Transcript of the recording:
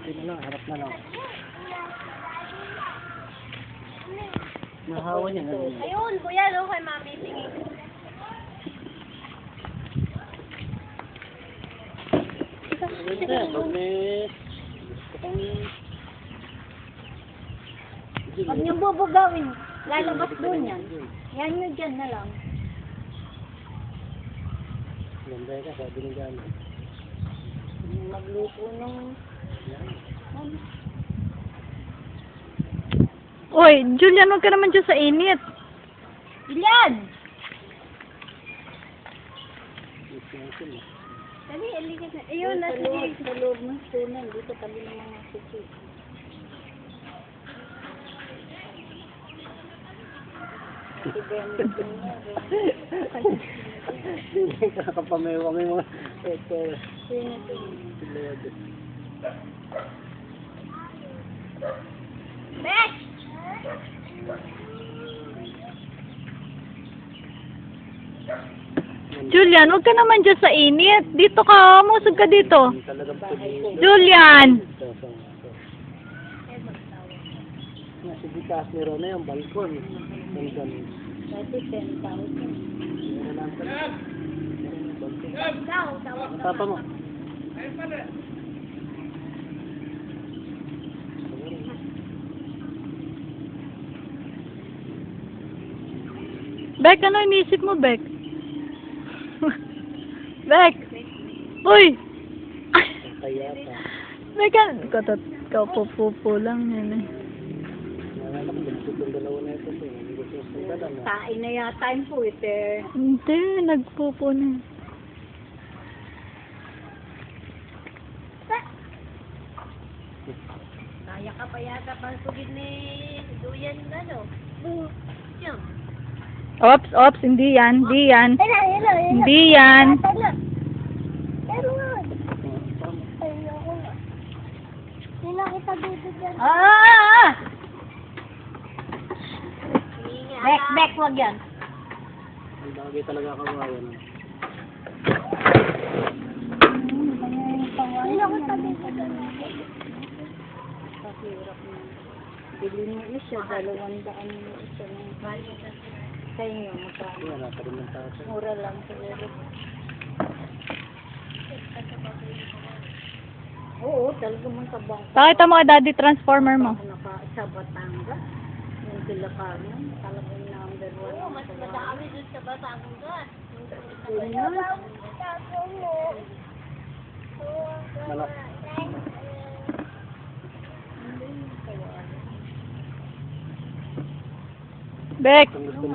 Dito na lang, harap na lang. Nahawa niya na rin. Ayun, kuya, no, kay mami. Sige. Huwag niyong bubugawin. Lalabas doon yan. Yan nyo dyan na lang. Ganda ka, sabi ni Gano. Magluto ng... Uy, Julian, huwag ka naman dyan sa init. Ilan! Dali, alikas na. Ayun, nasa sige. Sa loob ng sunan. Dito tabi ng mga susi. Kakapamewang yung mga Besh! Julian, huwag ka naman dyan sa init. Dito ka, musog ka dito. talagang pulis. Julian! Nasa bitas meron na yung balkon. Hanggang Dati 10,000. meron lang pala. Ikaw, tawag Ang papa mo. Bek, ano iniisip mo, Bek? Bek! Uy! Kaya pa. Bek, kaupo-pupo lang yan eh. Nalala ko, gusto yung dalawa na ito. Gusto yung sundala na. Tain na yata yung puwete. Hindi, nagpupo na. Kaya ka pa yata pang sugid ni Duyan, ano? Yan. Ops, hindi yan, hindi yan. Hindi yan. Pero nga. Ayoko na. Hindi na kita dito dyan. Bek, wag yan. Ang bagay talaga kawayan. Ayoko na dito dyan. Pakirap na. Bili mo isa, 200 mo isa ng sa inyo, magkano? Yan, nasa rin ng tao. Mura lang siguro. Oo, talaga mong kabang. Pakita mo kay Daddy Transformer mo. Sa Batangas, yung Pilakanan, talagang number 1. Oo, mas madami dun sa Batangas. Malak. Bek! Kung gusto mo